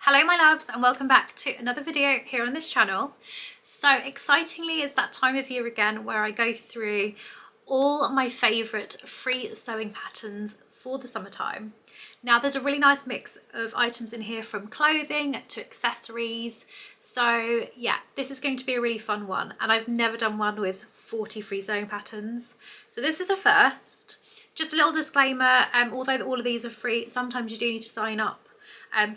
Hello my loves and welcome back to another video here on this channel. So excitingly, it's that time of year again where I go through all my favourite free sewing patterns for the summertime. Now there's a really nice mix of items in here, from clothing to accessories. So yeah, this is going to be a really fun one, and I've never done one with 40 free sewing patterns. So this is a first. Just a little disclaimer, although all of these are free, sometimes you do need to sign up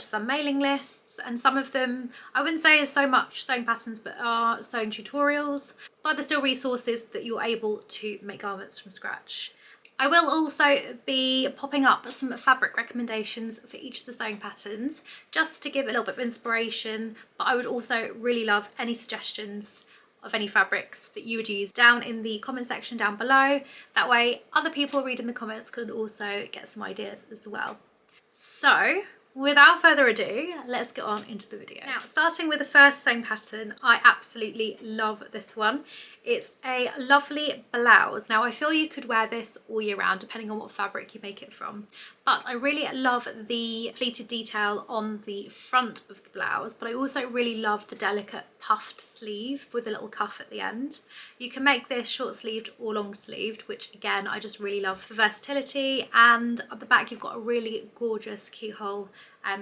to some mailing lists, and some of them I wouldn't say is so much sewing patterns but are sewing tutorials, but they're still resources that you're able to make garments from scratch. I will also be popping up some fabric recommendations for each of the sewing patterns just to give a little bit of inspiration, but I would also really love any suggestions of any fabrics that you would use down in the comment section down below. That way other people reading the comments could also get some ideas as well. So without further ado, let's get on into the video. Now, starting with the first sewing pattern, I absolutely love this one. It's a lovely blouse. Now, I feel you could wear this all year round, depending on what fabric you make it from. But I really love the pleated detail on the front of the blouse, but I also really love the delicate puffed sleeve with a little cuff at the end. You can make this short sleeved or long sleeved, which again, I just really love for versatility. And at the back, you've got a really gorgeous keyhole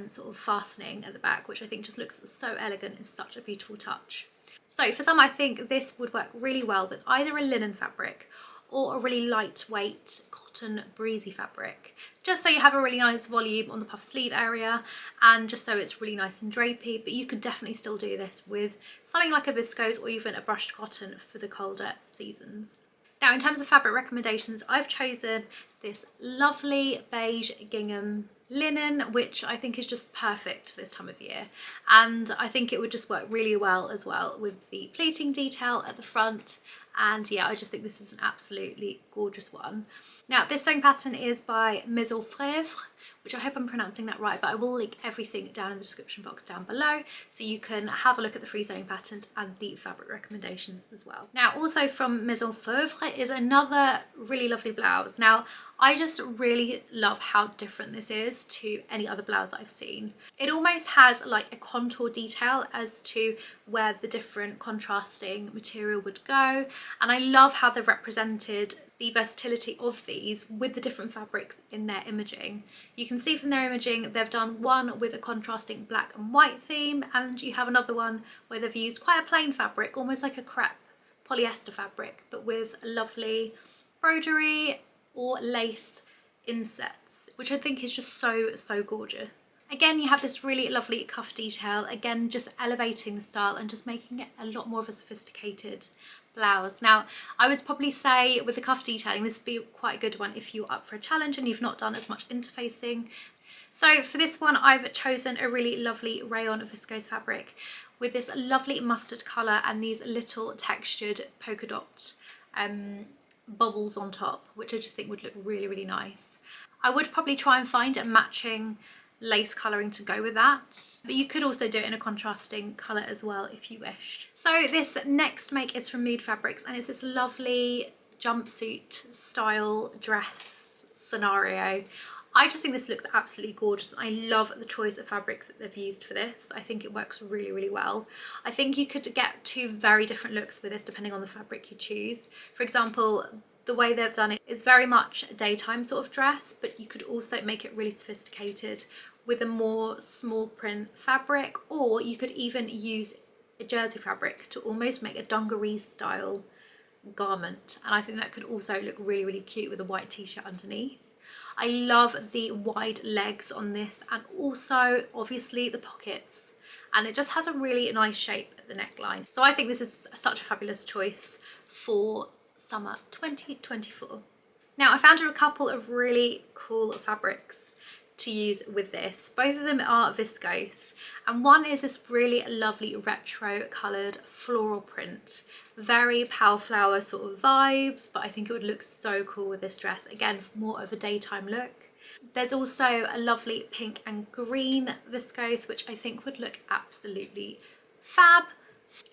sort of fastening at the back, which I think just looks so elegant. It's such a beautiful touch. So for some, I think this would work really well with either a linen fabric or a really lightweight cotton breezy fabric, just so you have a really nice volume on the puff sleeve area and just so it's really nice and drapey. But you could definitely still do this with something like a viscose or even a brushed cotton for the colder seasons. Now, in terms of fabric recommendations, I've chosen this lovely beige gingham linen, which I think is just perfect for this time of year, and I think it would just work really well as well with the pleating detail at the front. And yeah, I just think this is an absolutely gorgeous one. Now, this sewing pattern is by Maison Frèvre, which I hope I'm pronouncing that right, but I will link everything down in the description box down below so you can have a look at the free sewing patterns and the fabric recommendations as well. Now, also from Maison Frèvre is another really lovely blouse. Now, I just really love how different this is to any other blouse that I've seen. It almost has like a contour detail as to where the different contrasting material would go, and I love how they've represented the versatility of these with the different fabrics in their imaging. You can see from their imaging they've done one with a contrasting black and white theme, and you have another one where they've used quite a plain fabric, almost like a crepe polyester fabric, but with a lovely broderie or lace insets, which I think is just so gorgeous. Again, you have this really lovely cuff detail, again just elevating the style and just making it a lot more of a sophisticated blouse. Now, I would probably say with the cuff detailing, this would be quite a good one if you're up for a challenge and you've not done as much interfacing. So for this one, I've chosen a really lovely rayon viscose fabric with this lovely mustard colour and these little textured polka dot bubbles on top, which I just think would look really nice. I would probably try and find a matching lace colouring to go with that, but you could also do it in a contrasting colour as well if you wished. So this next make is from Mood Fabrics, and it's this lovely jumpsuit style dress scenario. I just think this looks absolutely gorgeous. I love the choice of fabric that they've used for this. I think it works really well. I think you could get two very different looks with this depending on the fabric you choose. For example, the way they've done it is very much a daytime sort of dress, but you could also make it really sophisticated with a more small print fabric, or you could even use a jersey fabric to almost make a dungaree style garment, and I think that could also look really cute with a white t-shirt underneath. I love the wide legs on this, and also obviously the pockets, and it just has a really nice shape at the neckline. So I think this is such a fabulous choice for summer 2024. Now, I found a couple of really cool fabrics to use with this. Both of them are viscose, and one is this really lovely retro coloured floral print, very power flower sort of vibes, but I think it would look so cool with this dress. Again, more of a daytime look. There's also a lovely pink and green viscose, which I think would look absolutely fab.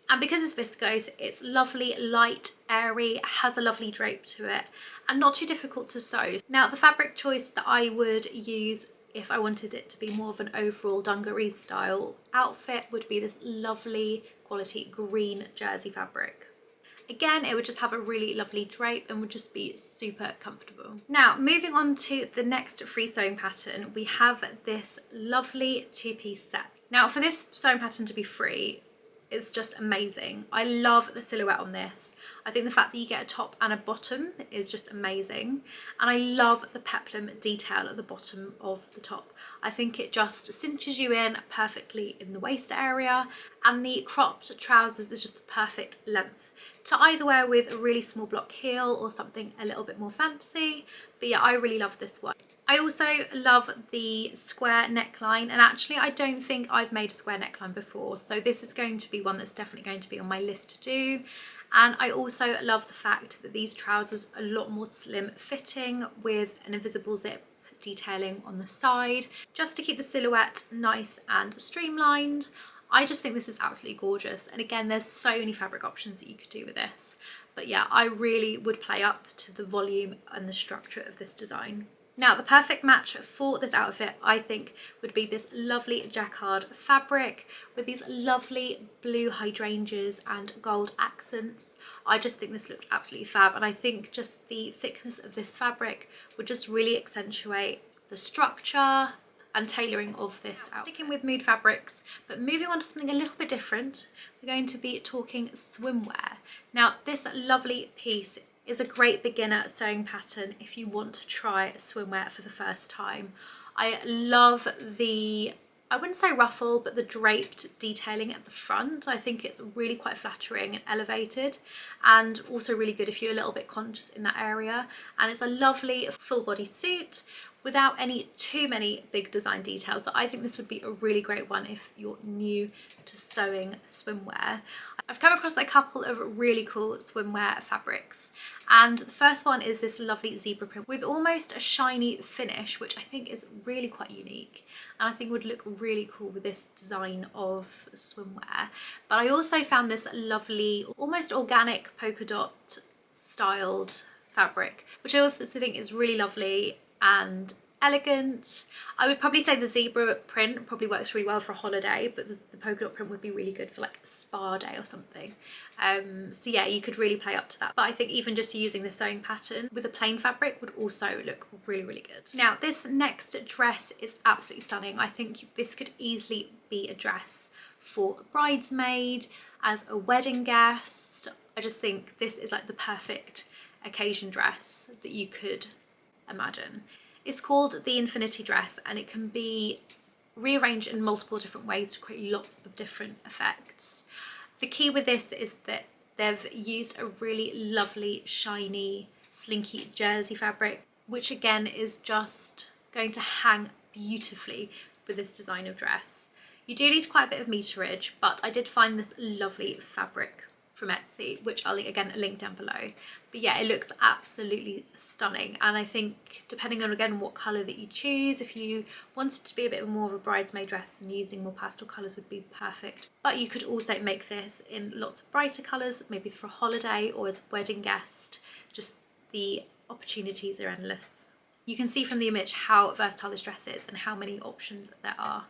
And because it's viscose, it's lovely, light, airy, has a lovely drape to it, and not too difficult to sew. Now, the fabric choice that I would use if I wanted it to be more of an overall dungaree style outfit, would be this lovely quality green jersey fabric. Again, it would just have a really lovely drape and would just be super comfortable. Now, moving on to the next free sewing pattern, we have this lovely two-piece set. Now, for this sewing pattern to be free, it's just amazing. I love the silhouette on this. I think the fact that you get a top and a bottom is just amazing. And I love the peplum detail at the bottom of the top. I think it just cinches you in perfectly in the waist area, and the cropped trousers is just the perfect length to either wear with a really small block heel or something a little bit more fancy. But yeah, I really love this one. I also love the square neckline, and actually I don't think I've made a square neckline before, so this is going to be one that's definitely going to be on my list to do. And I also love the fact that these trousers are a lot more slim fitting with an invisible zip detailing on the side, just to keep the silhouette nice and streamlined. I just think this is absolutely gorgeous, and again, there's so many fabric options that you could do with this. But yeah, I really would play up to the volume and the structure of this design. Now, the perfect match for this outfit, I think, would be this lovely jacquard fabric with these lovely blue hydrangeas and gold accents. I just think this looks absolutely fab, and I think just the thickness of this fabric would just really accentuate the structure and tailoring of this outfit. Sticking with mood fabrics, but moving on to something a little bit different, we're going to be talking swimwear. Now, this lovely piece is a great beginner sewing pattern if you want to try swimwear for the first time. I love the, I wouldn't say ruffle, but the draped detailing at the front. I think it's really quite flattering and elevated, and also really good if you're a little bit conscious in that area. And it's a lovely full body suit without too many big design details. So I think this would be a really great one if you're new to sewing swimwear. I've come across a couple of really cool swimwear fabrics, and the first one is this lovely zebra print with almost a shiny finish, which I think is really quite unique, and I think would look really cool with this design of swimwear. But I also found this lovely, almost organic polka dot styled fabric, which I also think is really lovely and elegant. I would probably say the zebra print probably works really well for a holiday, but the polka dot print would be really good for like a spa day or something. So yeah, you could really play up to that. But I think even just using the sewing pattern with a plain fabric would also look really, really good. Now, this next dress is absolutely stunning. I think this could easily be a dress for a bridesmaid, as a wedding guest. I just think this is like the perfect occasion dress that you could imagine. It's called the Infinity dress, and it can be rearranged in multiple different ways to create lots of different effects. The key with this is that they've used a really lovely shiny slinky jersey fabric, which again is just going to hang beautifully with this design of dress. You do need quite a bit of meterage, but I did find this lovely fabric from Etsy, which I'll again link down below. But yeah, it looks absolutely stunning, and I think depending on again what colour that you choose, if you wanted to be a bit more of a bridesmaid dress, then using more pastel colours would be perfect. But you could also make this in lots of brighter colours, maybe for a holiday or as a wedding guest. Just the opportunities are endless. You can see from the image how versatile this dress is and how many options there are.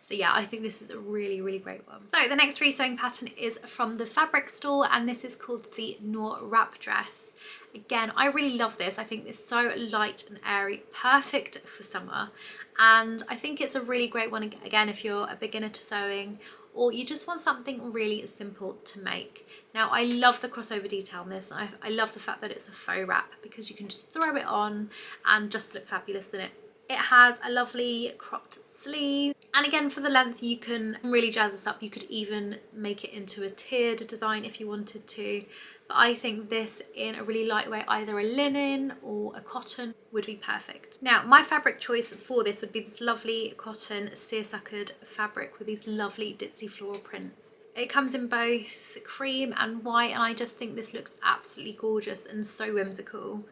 So yeah, I think this is a really, really great one. So the next free sewing pattern is from the fabric store, and this is called the Noor wrap dress. Again, I really love this. I think it's so light and airy, perfect for summer. And I think it's a really great one, again, if you're a beginner to sewing, or you just want something really simple to make. Now, I love the crossover detail on this. I love the fact that it's a faux wrap, because you can just throw it on and just look fabulous in it. It has a lovely cropped sleeve, and again, for the length you can really jazz this up. You could even make it into a tiered design if you wanted to, but I think this in a really lightweight, either a linen or a cotton, would be perfect. Now, my fabric choice for this would be this lovely cotton seersuckered fabric with these lovely ditzy floral prints. It comes in both cream and white, and I just think this looks absolutely gorgeous and so whimsical.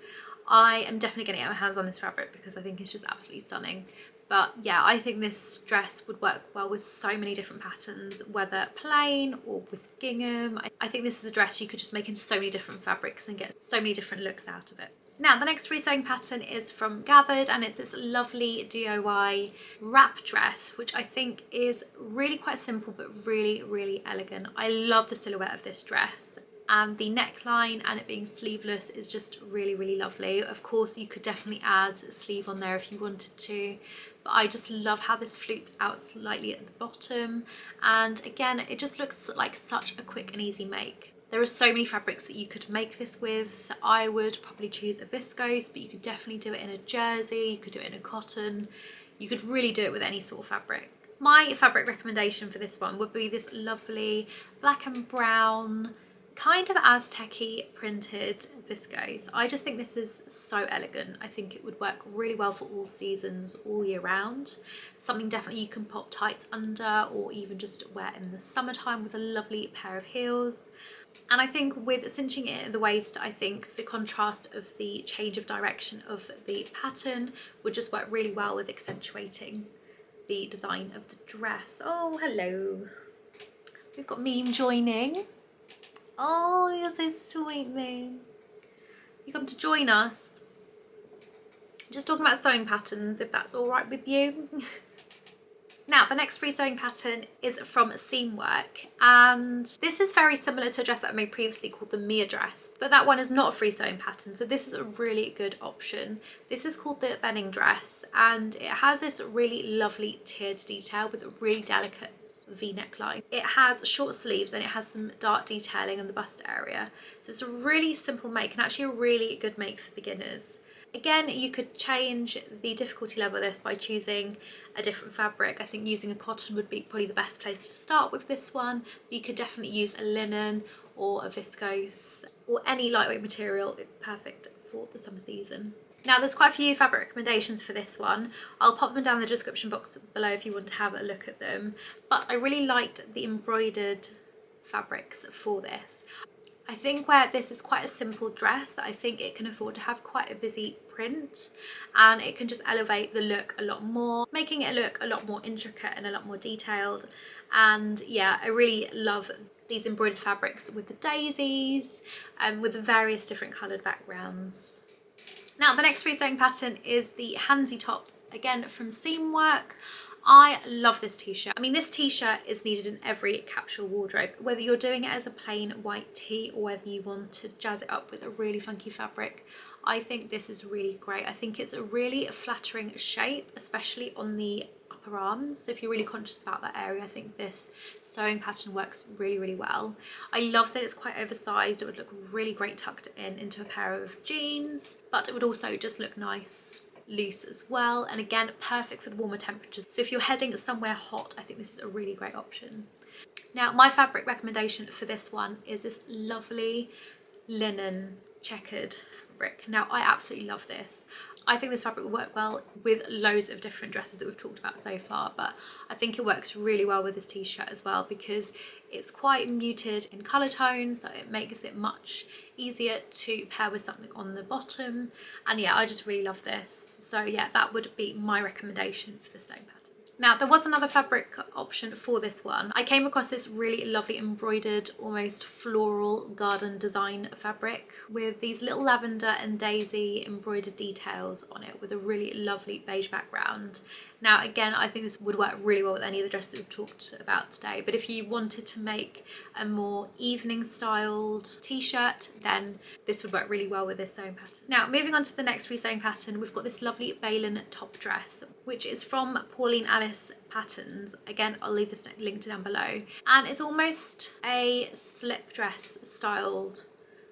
I am definitely going to get my hands on this fabric because I think it's just absolutely stunning. But yeah, I think this dress would work well with so many different patterns, whether plain or with gingham. I think this is a dress you could just make into so many different fabrics and get so many different looks out of it. Now the next free sewing pattern is from Gathered, and it's this lovely DIY wrap dress, which I think is really quite simple but really elegant. I love the silhouette of this dress, and the neckline and it being sleeveless is just really lovely. Of course you could definitely add a sleeve on there if you wanted to, but I just love how this flutes out slightly at the bottom, and again it just looks like such a quick and easy make. There are so many fabrics that you could make this with. I would probably choose a viscose, but you could definitely do it in a jersey, you could do it in a cotton, you could really do it with any sort of fabric. My fabric recommendation for this one would be this lovely black and brown, kind of Aztec-y printed viscose. I just think this is so elegant. I think it would work really well for all seasons, all year round. Something definitely you can pop tights under, or even just wear in the summertime with a lovely pair of heels. And I think with cinching it at the waist, I think the contrast of the change of direction of the pattern would just work really well with accentuating the design of the dress. Oh, hello. We've got Meme joining. Oh, you're so sweet, Meme. You come to join us. Just talking about sewing patterns, if that's all right with you. Now, the next free sewing pattern is from Seamwork, and this is very similar to a dress that I made previously called the Mia dress, but that one is not a free sewing pattern, so this is a really good option. This is called the Benning dress, and it has this really lovely tiered detail with a really delicate V neckline. It has short sleeves and it has some dark detailing in the bust area, so it's a really simple make and actually a really good make for beginners. Again, you could change the difficulty level of this by choosing a different fabric. I think using a cotton would be probably the best place to start with this one. You could definitely use a linen or a viscose or any lightweight material. It's perfect for the summer season. Now there's quite a few fabric recommendations for this one. I'll pop them down in the description box below if you want to have a look at them. But I really liked the embroidered fabrics for this. I think where this is quite a simple dress, I think it can afford to have quite a busy print, and it can just elevate the look a lot more, making it look a lot more intricate and a lot more detailed. And yeah, I really love these embroidered fabrics with the daisies and with the various different coloured backgrounds. Now the next free sewing pattern is the Handsy top, again from Seamwork. I love this t-shirt. I mean, this t-shirt is needed in every capsule wardrobe, whether you're doing it as a plain white tee or whether you want to jazz it up with a really funky fabric. I think this is really great. I think it's a really flattering shape, especially on the upper arms. So if you're really conscious about that area, I think this sewing pattern works really well. I love that it's quite oversized. It would look really great tucked in into a pair of jeans, but it would also just look nice loose as well, and again perfect for the warmer temperatures. So if you're heading somewhere hot, I think this is a really great option. Now my fabric recommendation for this one is this lovely linen checkered fabric. Now I absolutely love this. I think this fabric will work well with loads of different dresses that we've talked about so far, but I think it works really well with this t-shirt as well because it's quite muted in colour tones, so it makes it much easier to pair with something on the bottom. And yeah, I just really love this. So yeah, that would be my recommendation for the sewing pattern. Now there was another fabric option for this one. I came across this really lovely embroidered, almost floral garden design fabric with these little lavender and daisy embroidered details on it with a really lovely beige background. Now again, I think this would work really well with any of the dresses we've talked about today, but if you wanted to make a more evening styled t-shirt, then this would work really well with this sewing pattern. Now moving on to the next free sewing pattern, we've got this lovely Balin top dress, which is from Pauline Alice Patterns. Again, I'll leave this linked down below, and it's almost a slip dress styled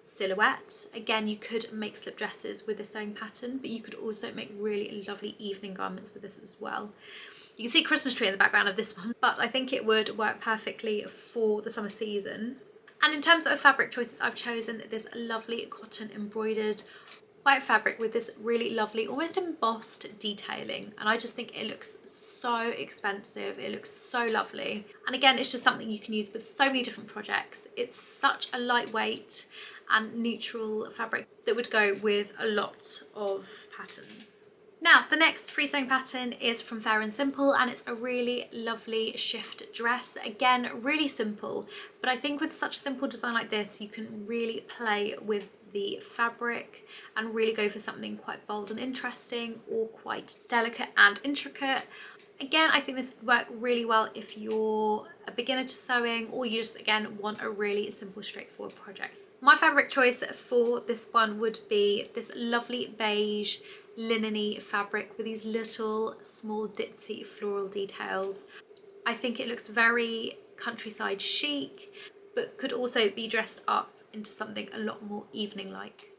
silhouette. Again, you could make slip dresses with this sewing pattern, but you could also make really lovely evening garments with this as well. You can see a Christmas tree in the background of this one, but I think it would work perfectly for the summer season. And in terms of fabric choices, I've chosen this lovely cotton embroidered white fabric with this really lovely, almost embossed detailing, and I just think it looks so expensive. It looks so lovely, and again, it's just something you can use with so many different projects. It's such a lightweight and neutral fabric that would go with a lot of patterns. Now the next free sewing pattern is from Fair and Simple, and it's a really lovely shift dress. Again, really simple, but I think with such a simple design like this, you can really play with the fabric and really go for something quite bold and interesting, or quite delicate and intricate. Again, I think this would work really well if you're a beginner to sewing, or you just, again, want a really simple, straightforward project. My fabric choice for this one would be this lovely beige linen-y fabric with these little small ditzy floral details. I think it looks very countryside chic, but could also be dressed up into something a lot more evening-like.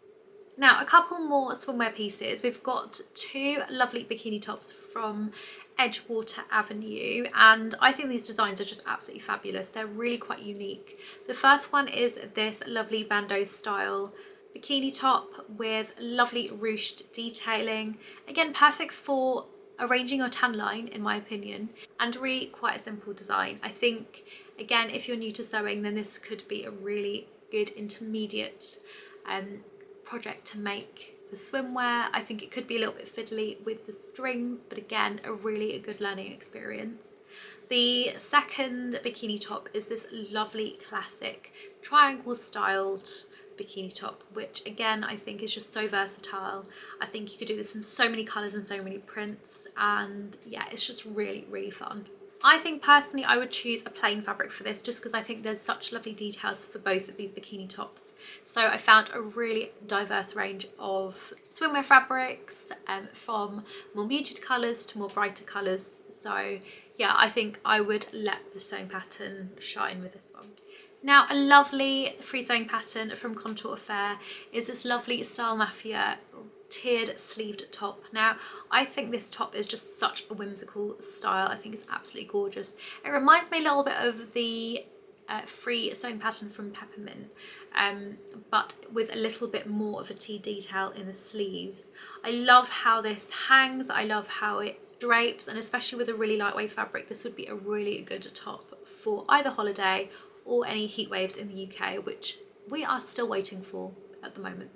Now, a couple more swimwear pieces. We've got two lovely bikini tops from Edgewater Avenue, and I think these designs are just absolutely fabulous. They're really quite unique. The first one is this lovely bandeau style bikini top with lovely ruched detailing. Again, perfect for arranging your tan line, in my opinion, and really quite a simple design. I think, again, if you're new to sewing, then this could be a really good intermediate project to make for swimwear. I think it could be a little bit fiddly with the strings, but again, a really good learning experience. The second bikini top is this lovely classic triangle styled bikini top, which again I think is just so versatile. I think you could do this in so many colours and so many prints, and yeah, it's just really fun. I think personally I would choose a plain fabric for this, just because I think there's such lovely details for both of these bikini tops. So I found a really diverse range of swimwear fabrics, from more muted colours to more brighter colours. So yeah, I think I would let the sewing pattern shine with this one. Now, a lovely free sewing pattern from Contour Affair is this lovely Style Mafia tiered sleeved top. Now, I think this top is just such a whimsical style. I think it's absolutely gorgeous. It reminds me a little bit of the free sewing pattern from Peppermint, but with a little bit more of a tea detail in the sleeves. I love how this hangs. I love how it drapes, and especially with a really lightweight fabric, this would be a really good top for either holiday or any heat waves in the UK, which we are still waiting for at the moment.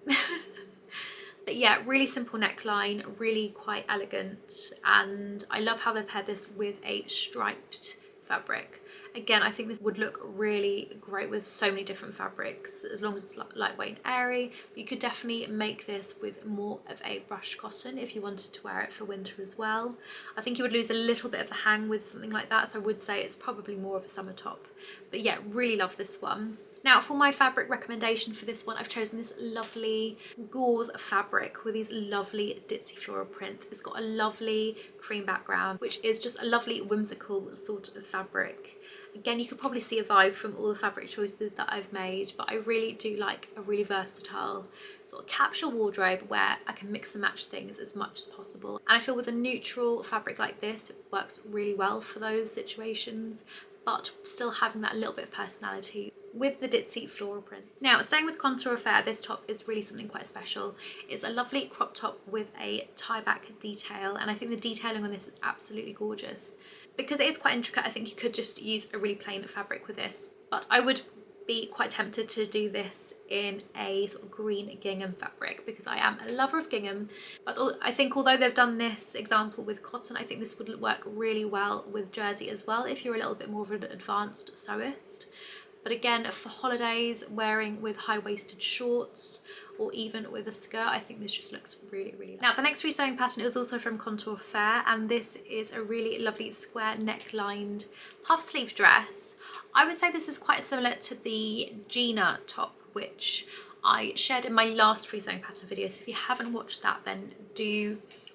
But yeah, really simple neckline, really quite elegant, and I love how they paired this with a striped fabric. Again, I think this would look really great with so many different fabrics, as long as it's lightweight and airy. But you could definitely make this with more of a brushed cotton if you wanted to wear it for winter as well. I think you would lose a little bit of the hang with something like that, so I would say it's probably more of a summer top. But yeah, really love this one. Now, for my fabric recommendation for this one, I've chosen this lovely gauze fabric with these lovely ditzy floral prints. It's got a lovely cream background, which is just a lovely whimsical sort of fabric. Again, you could probably see a vibe from all the fabric choices that I've made, but I really do like a really versatile sort of capsule wardrobe where I can mix and match things as much as possible. And I feel with a neutral fabric like this, it works really well for those situations, but still having that little bit of personality with the ditzy floral print. Now, staying with Contour Affair, this top is really something quite special. It's a lovely crop top with a tie back detail, and I think the detailing on this is absolutely gorgeous. Because it is quite intricate, I think you could just use a really plain fabric with this, but I would be quite tempted to do this in a sort of green gingham fabric, because I am a lover of gingham. But I think although they've done this example with cotton, I think this would work really well with jersey as well if you're a little bit more of an advanced sewist. But again, for holidays, wearing with high-waisted shorts or even with a skirt, I think this just looks really lovely. Now, the next free sewing pattern is also from Contour Affair, and this is a really lovely square neck-lined puff sleeve dress. I would say this is quite similar to the Gina top, which I shared in my last free sewing pattern video. So if you haven't watched that, then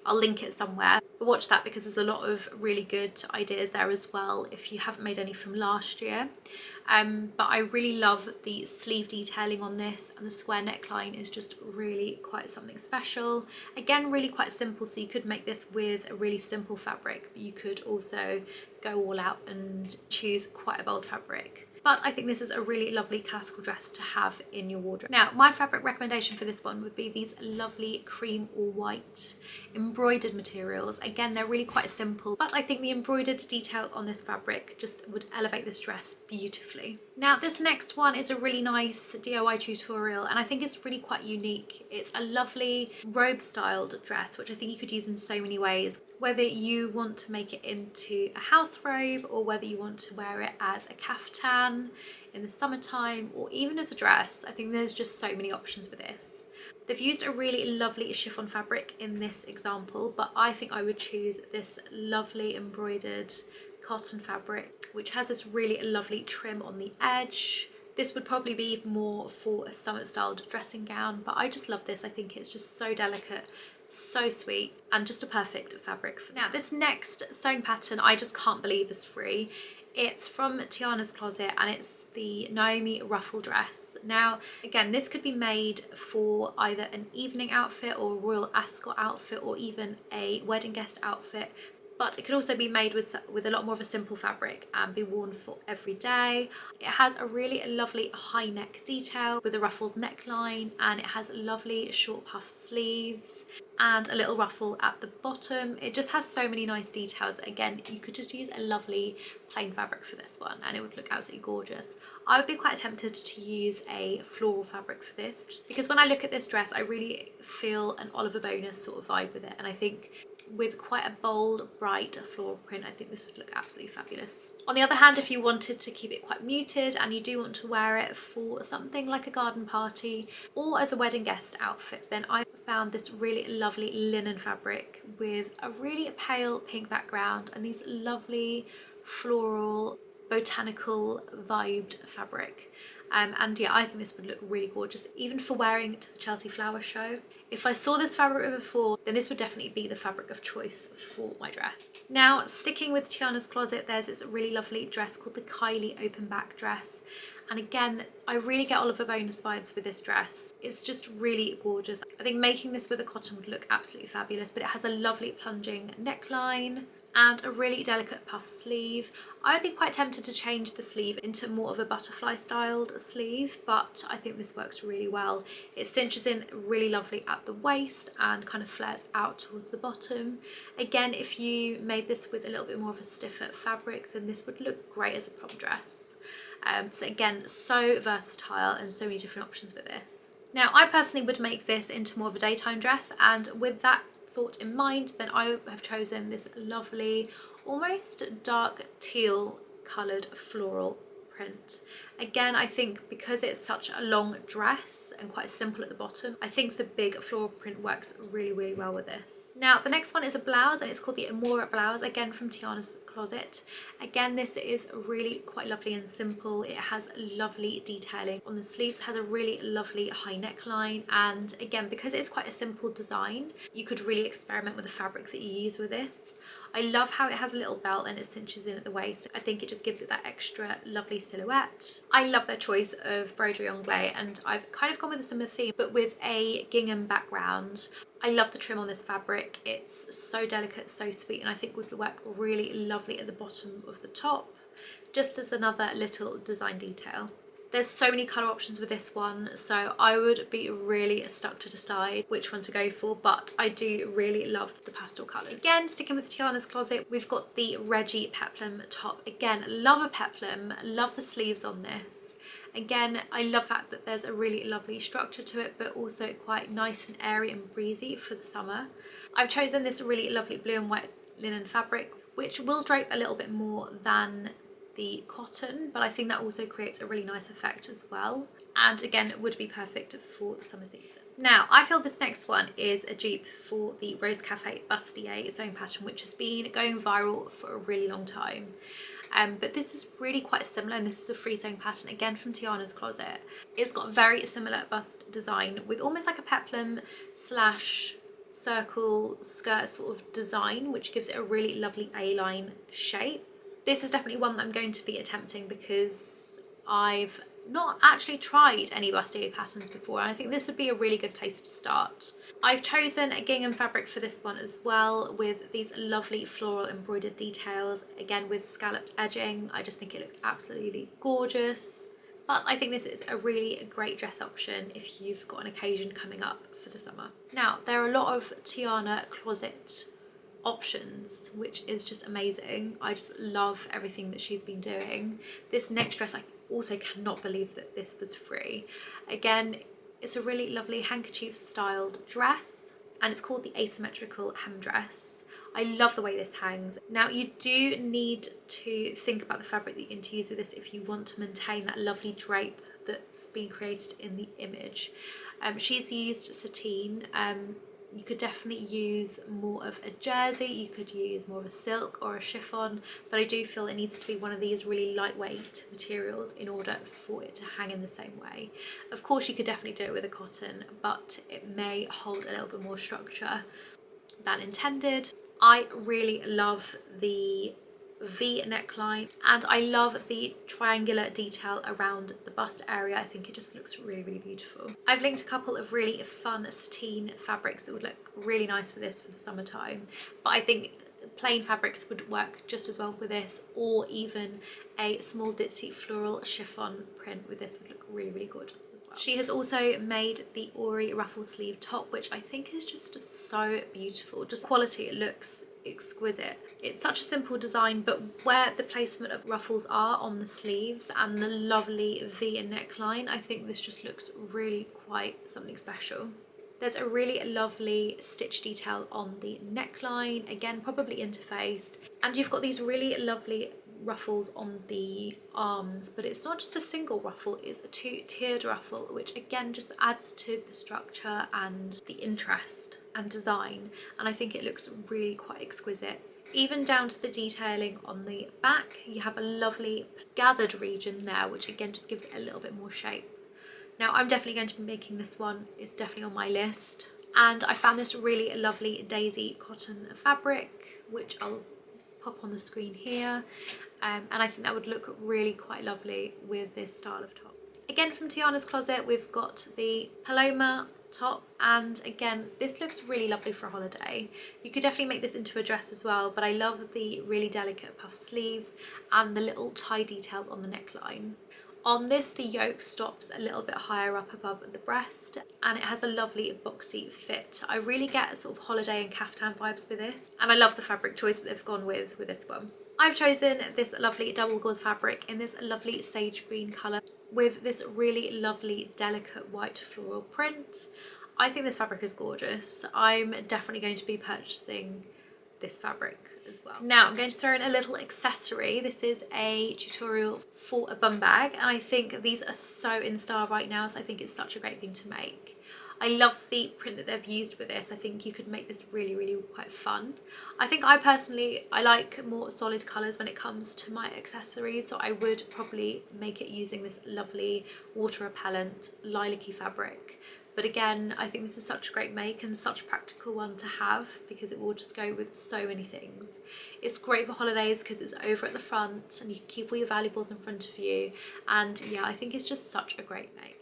I'll link it somewhere. But watch that, because there's a lot of really good ideas there as well if you haven't made any from last year. But I really love the sleeve detailing on this, and the square neckline is just really quite something special. Again, really quite simple, so you could make this with a really simple fabric, but you could also go all out and choose quite a bold fabric. But I think this is a really lovely classical dress to have in your wardrobe. Now, my fabric recommendation for this one would be these lovely cream or white embroidered materials. Again, they're really quite simple, but I think the embroidered detail on this fabric just would elevate this dress beautifully. Now, this next one is a really nice DIY tutorial, and I think it's really quite unique. It's a lovely robe styled dress, which I think you could use in so many ways. Whether you want to make it into a house robe or whether you want to wear it as a caftan in the summertime or even as a dress, I think there's just so many options for this. They've used a really lovely chiffon fabric in this example, but I think I would choose this lovely embroidered cotton fabric, which has this really lovely trim on the edge. This would probably be more for a summer styled dressing gown, but I just love this. I think it's just so delicate, so sweet, and just a perfect fabric for this. Now, this next sewing pattern I just can't believe is free. It's from Tiana's Closet and it's the Naomi ruffle dress. Now, again, this could be made for either an evening outfit or a royal ascot outfit or even a wedding guest outfit, but it could also be made with a lot more of a simple fabric and be worn for every day. It has a really lovely high neck detail with a ruffled neckline, and it has lovely short puff sleeves and a little ruffle at the bottom. It just has so many nice details. Again, you could just use a lovely plain fabric for this one and it would look absolutely gorgeous. I would be quite tempted to use a floral fabric for this, just because when I look at this dress I really feel an Oliver Bonus sort of vibe with it, and I think with quite a bold, bright floral print, I think this would look absolutely fabulous. On the other hand, if you wanted to keep it quite muted and you do want to wear it for something like a garden party or as a wedding guest outfit, then I found this really lovely linen fabric with a really pale pink background and these lovely floral, botanical vibed fabric. And yeah, I think this would look really gorgeous, even for wearing it to the Chelsea Flower Show. If I saw this fabric before, then this would definitely be the fabric of choice for my dress. Now, sticking with Tiana's Closet, there's this really lovely dress called the Kylie open back dress. And again, I really get Oliver Bonus vibes with this dress. It's just really gorgeous. I think making this with a cotton would look absolutely fabulous, but it has a lovely plunging neckline and a really delicate puff sleeve. I would be quite tempted to change the sleeve into more of a butterfly styled sleeve, but I think this works really well. It cinches in really lovely at the waist and kind of flares out towards the bottom. Again, if you made this with a little bit more of a stiffer fabric, then this would look great as a prom dress. So again, so versatile and so many different options with this. Now, I personally would make this into more of a daytime dress, and with that thought in mind, then I have chosen this lovely, almost dark teal coloured floral print. Again, I think because it's such a long dress and quite simple at the bottom, I think the big floral print works really well with this. Now, the next one is a blouse, and it's called the Amora blouse, again from Tiana's Closet. Again, this is really quite lovely and simple. It has lovely detailing on the sleeves, has a really lovely high neckline, and again, because it's quite a simple design, you could really experiment with the fabric that you use with this. I love how it has a little belt and it cinches in at the waist. I think it just gives it that extra lovely silhouette. I love their choice of broderie anglais, and I've kind of gone with a similar theme but with a gingham background. I love the trim on this fabric. It's so delicate, so sweet, and I think would work really lovely at the bottom of the top, just as another little design detail. There's so many colour options with this one, so I would be really stuck to decide which one to go for, but I do really love the pastel colours. Again, sticking with Tiana's Closet, we've got the Reggie peplum top. Again, love a peplum, love the sleeves on this. Again, I love the fact that there's a really lovely structure to it, but also quite nice and airy and breezy for the summer. I've chosen this really lovely blue and white linen fabric, which will drape a little bit more than the cotton, but I think that also creates a really nice effect as well, and again it would be perfect for the summer season. Now, I feel this next one is a dupe for the Rose Cafe Bustier sewing pattern, which has been going viral for a really long time. But this is really quite similar, and this is a free sewing pattern again from Tiana's Closet. It's got a very similar bust design with almost like a peplum slash circle skirt sort of design, which gives it a really lovely A-line shape. This is definitely one that I'm going to be attempting because I've not actually tried any bustier patterns before, and I think this would be a really good place to start. I've chosen a gingham fabric for this one as well, with these lovely floral embroidered details, again with scalloped edging. I just think it looks absolutely gorgeous. But I think this is a really great dress option if you've got an occasion coming up for the summer. Now, there are a lot of Tiana Closet options, which is just amazing. I just love everything that she's been doing. This next dress, I also cannot believe that this was free. Again, it's a really lovely handkerchief styled dress. and it's called the Asymmetrical Hem Dress. I love the way this hangs. Now you do need to think about the fabric that you're going to use with this if you want to maintain that lovely drape that's been created in the image. She's used sateen. You could definitely use more of a jersey, you could use more of a silk or a chiffon, but I do feel it needs to be one of these really lightweight materials in order for it to hang in the same way. Of course you could definitely do it with a cotton, but it may hold a little bit more structure than intended. I really love the V neckline, and I love the triangular detail around the bust area. I think it just looks really, really beautiful. I've linked a couple of really fun sateen fabrics that would look really nice for this for the summertime, but I think plain fabrics would work just as well with this, or even a small ditzy floral chiffon print with this would look really, really gorgeous as well. She has also made the Ori ruffle sleeve top, which I think is just so beautiful. Just quality, it looks exquisite. It's such a simple design, but where the placement of ruffles are on the sleeves and the lovely V neckline, I think this just looks really quite something special. There's a really lovely stitch detail on the neckline, again probably interfaced, and you've got these really lovely ruffles on the arms, but it's not just a single ruffle, it's a two-tiered ruffle, which again just adds to the structure and the interest and design, and I think it looks really quite exquisite. Even down to the detailing on the back, you have a lovely gathered region there, which again just gives it a little bit more shape. Now I'm definitely going to be making this one, it's definitely on my list, and I found this really lovely daisy cotton fabric, which I'll pop on the screen here, and I think that would look really quite lovely with this style of top. Again from Tiana's Closet, we've got the Paloma top, and again this looks really lovely for a holiday. You could definitely make this into a dress as well, but I love the really delicate puff sleeves and the little tie detail on the neckline. On this, the yoke stops a little bit higher up above the breast, and it has a lovely boxy fit. I really get sort of holiday and caftan vibes with this, and I love the fabric choice that they've gone with this one. I've chosen this lovely double gauze fabric in this lovely sage green colour with this really lovely delicate white floral print. I think this fabric is gorgeous. I'm definitely going to be purchasing this fabric as well. Now I'm going to throw in a little accessory. This is a tutorial for a bum bag, and I think these are so in style right now, so I think it's such a great thing to make. I love the print that they've used with this. I think you could make this really, really quite fun. I think I personally, I like more solid colours when it comes to my accessories, so I would probably make it using this lovely water repellent lilac-y fabric. But again, I think this is such a great make and such a practical one to have because it will just go with so many things. It's great for holidays because it's over at the front and you can keep all your valuables in front of you. And yeah, I think it's just such a great make.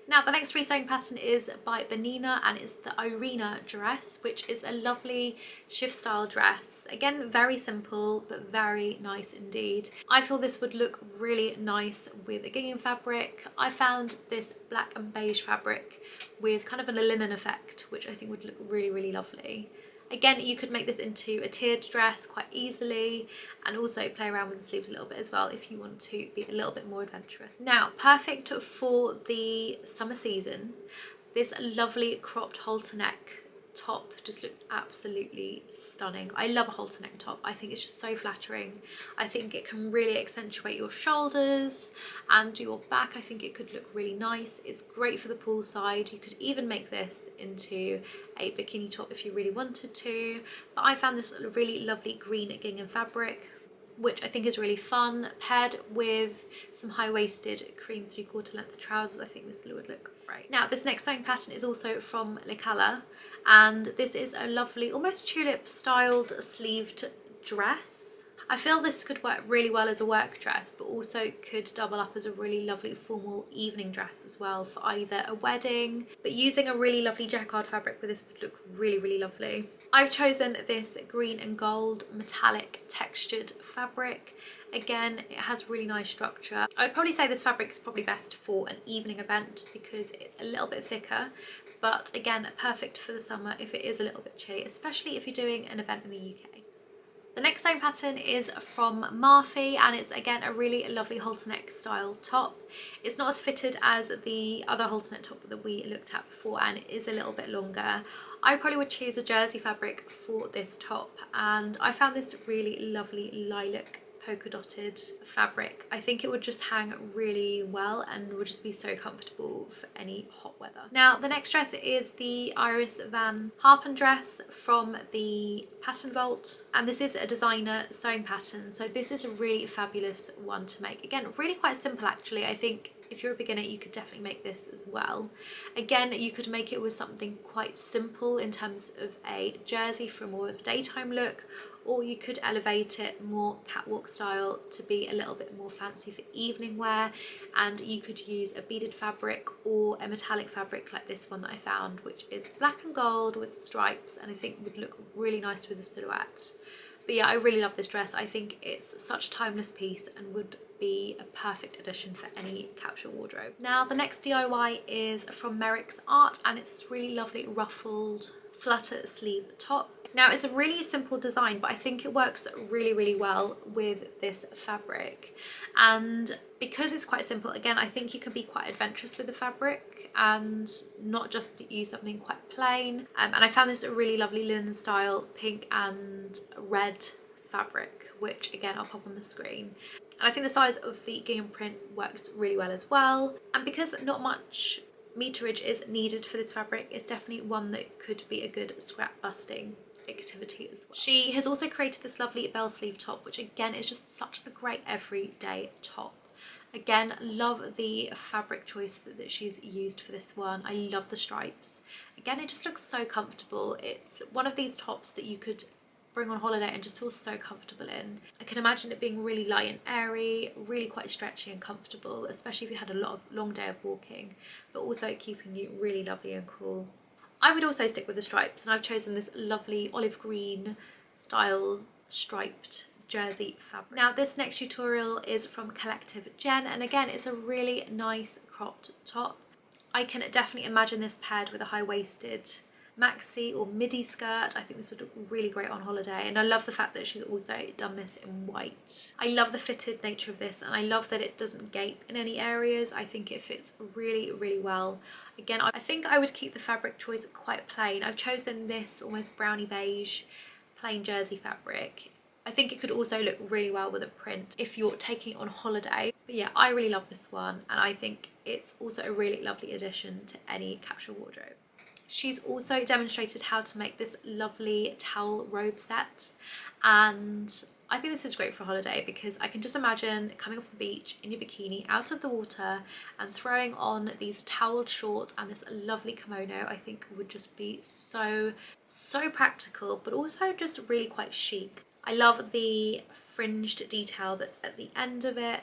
Now the next free sewing pattern is by Benina, and it's the Irina dress, which is a lovely shift style dress. Again, very simple but very nice indeed. I feel this would look really nice with a gingham fabric. I found this black and beige fabric with kind of a linen effect, which I think would look really, really lovely. Again, you could make this into a tiered dress quite easily, and also play around with the sleeves a little bit as well if you want to be a little bit more adventurous. Now, perfect for the summer season, this lovely cropped halter neck top just looks absolutely stunning. I love a halter neck top. I think it's just so flattering. I think it can really accentuate your shoulders and your back. I think it could look really nice. It's great for the poolside. You could even make this into a bikini top if you really wanted to. But I found this really lovely green gingham fabric, which I think is really fun, paired with some high-waisted cream 3/4 length trousers. I think this would look great. Now this next sewing pattern is also from Lecala, and this is a lovely almost tulip styled sleeved dress. I feel this could work really well as a work dress, but also could double up as a really lovely formal evening dress as well for either a wedding. But using a really lovely jacquard fabric with this would look really, really lovely. I've chosen this green and gold metallic textured fabric. Again, it has really nice structure. I would probably say this fabric is probably best for an evening event just because it's a little bit thicker, but again, perfect for the summer if it is a little bit chilly, especially if you're doing an event in the UK. The next sewing pattern is from Marfi, and it's again a really lovely halter neck style top. It's not as fitted as the other halter neck top that we looked at before, and it is a little bit longer. I probably would choose a jersey fabric for this top, and I found this really lovely lilac polka dotted fabric. I think it would just hang really well and would just be so comfortable for any hot weather. Now the next dress is the Iris Van Harpen dress from the Pattern Vault, and this is a designer sewing pattern, so this is a really fabulous one to make. Again, really quite simple actually. I think if you're a beginner you could definitely make this as well. Again, you could make it with something quite simple in terms of a jersey for more of a daytime look, or you could elevate it more catwalk style to be a little bit more fancy for evening wear, and you could use a beaded fabric or a metallic fabric like this one that I found, which is black and gold with stripes, and I think would look really nice with the silhouette. But yeah, I really love this dress. I think it's such a timeless piece and would be a perfect addition for any capsule wardrobe. Now the next DIY is from Merrick's Art, and it's this really lovely ruffled flutter sleeve top. Now it's a really simple design, but I think it works really well with this fabric, and because it's quite simple, again, I think you can be quite adventurous with the fabric and not just use something quite plain. And I found this a really lovely linen style pink and red fabric, which again I'll pop on the screen. And I think the size of the gingham print works really well as well, and because not much meterage is needed for this fabric, it's definitely one that could be a good scrap busting activity as well. She has also created this lovely bell sleeve top, which again is just such a great everyday top. Again, love the fabric choice that she's used for this one. I love the stripes. Again, it just looks so comfortable. It's one of these tops that you could bring on holiday and just feel so comfortable in. I can imagine it being really light and airy, really quite stretchy and comfortable, especially if you had a long day of walking, but also keeping you really lovely and cool. I would also stick with the stripes, and I've chosen this lovely olive green style striped jersey fabric. Now this next tutorial is from Collective Jen, and again it's a really nice cropped top. I can definitely imagine this paired with a high-waisted maxi or midi skirt. I think this would look really great on holiday, and I love the fact that she's also done this in white. I love the fitted nature of this, and I love that it doesn't gape in any areas. I think it fits really well. Again, I think I would keep the fabric choice quite plain. I've chosen this almost brownie beige plain jersey fabric. I think it could also look really well with a print if you're taking it on holiday. But yeah, I really love this one, and I think it's also a really lovely addition to any capsule wardrobe. She's also demonstrated how to make this lovely towel robe set, and I think this is great for a holiday because I can just imagine coming off the beach in your bikini out of the water and throwing on these toweled shorts and this lovely kimono. I think would just be so practical, but also just really quite chic. I love the fringed detail that's at the end of it.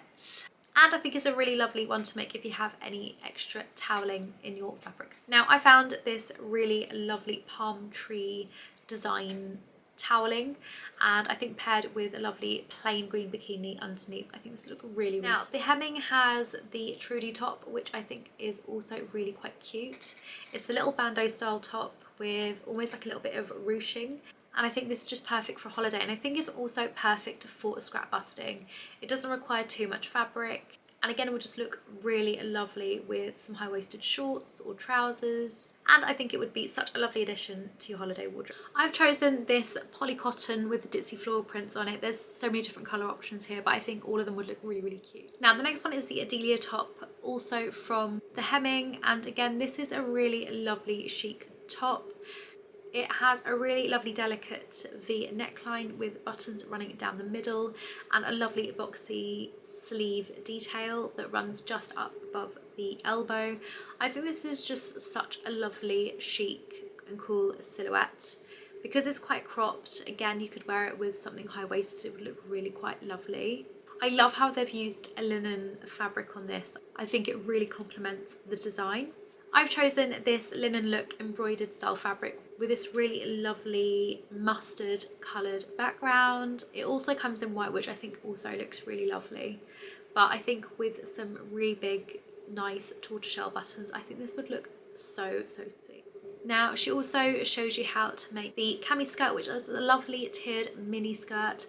And I think it's a really lovely one to make if you have any extra toweling in your fabrics. Now I found this really lovely palm tree design toweling, and I think paired with a lovely plain green bikini underneath, I think this looks really Now the hemming has the Trudy top, which I think is also really quite cute. It's a little bandeau style top with almost like a little bit of ruching. And I think this is just perfect for holiday, and I think it's also perfect for scrap busting. It doesn't require too much fabric, and again it would just look really lovely with some high-waisted shorts or trousers, and I think it would be such a lovely addition to your holiday wardrobe. I've chosen this poly cotton with the ditzy floral prints on it. There's so many different colour options here, but I think all of them would look really cute. Now the next one is the Adelia top, also from the hemming, and again this is a really lovely chic top. It has a really lovely delicate V neckline with buttons running down the middle and a lovely boxy sleeve detail that runs just up above the elbow. I think this is just such a lovely chic and cool silhouette. Because it's quite cropped, again you could wear it with something high-waisted, it would look really quite lovely. I love how they've used a linen fabric on this. I think it really complements the design. I've chosen this linen look embroidered style fabric with this really lovely mustard coloured background. It also comes in white, which I think also looks really lovely. But I think with some really big, nice tortoiseshell buttons, I think this would look so sweet. Now she also shows you how to make the cami skirt, which is a lovely tiered mini skirt.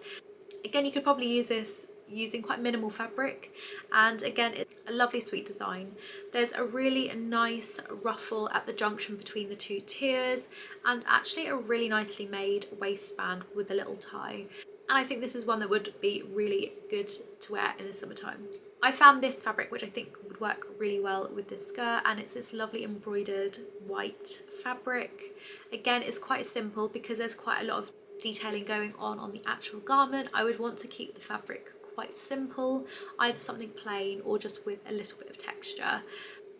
Again, you could probably use this using quite minimal fabric, and again it's a lovely sweet design. There's a really nice ruffle at the junction between the two tiers, and actually a really nicely made waistband with a little tie, and I think this is one that would be really good to wear in the summertime. I found this fabric which I think would work really well with this skirt, and it's this lovely embroidered white fabric. Again, it's quite simple because there's quite a lot of detailing going on the actual garment. I would want to keep the fabric quite simple, either something plain or just with a little bit of texture.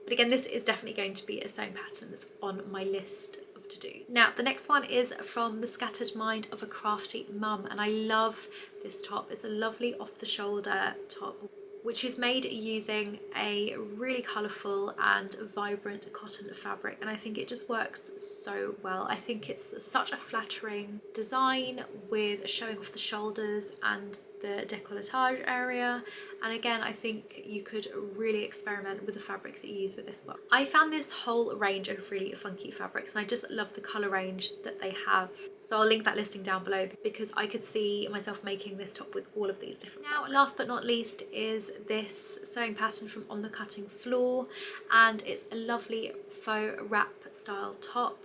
But again, this is definitely going to be a sewing pattern that's on my list of to do. Now the next one is from The Scattered Mind of a Crafty Mum, and I love this top. It's a lovely off the shoulder top which is made using a really colourful and vibrant cotton fabric, and I think it just works so well. I think it's such a flattering design with showing off the shoulders and the décolletage area, and again I think you could really experiment with the fabric that you use with this one. I found this whole range of really funky fabrics and I just love the colour range that they have, so I'll link that listing down below because I could see myself making this top with all of these different Now last but not least is this sewing pattern from On the Cutting Floor, and it's a lovely faux wrap style top.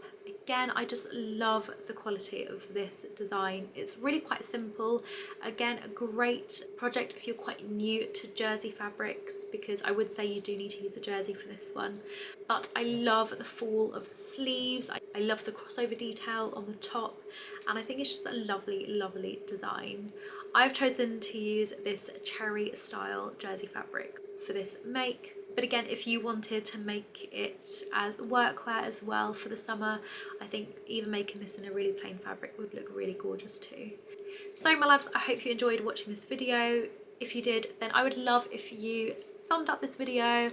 Again, I just love the quality of this design. It's really quite simple. Again, a great project if you're quite new to jersey fabrics, because I would say you do need to use a jersey for this one. But I love the fall of the sleeves. I love the crossover detail on the top, and I think it's just a lovely, lovely design. I've chosen to use this cherry style jersey fabric for this make. But again, if you wanted to make it as workwear as well for the summer, I think even making this in a really plain fabric would look really gorgeous too. So my loves, I hope you enjoyed watching this video. If you did, then I would love if you thumbed up this video,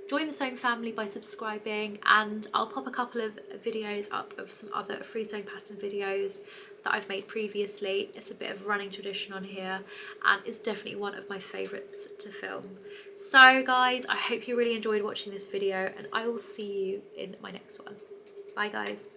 join the sewing family by subscribing, and I'll pop a couple of videos up of some other free sewing pattern videos that I've made previously. It's a bit of a running tradition on here and it's definitely one of my favourites to film. So guys, I hope you really enjoyed watching this video and I will see you in my next one. Bye guys.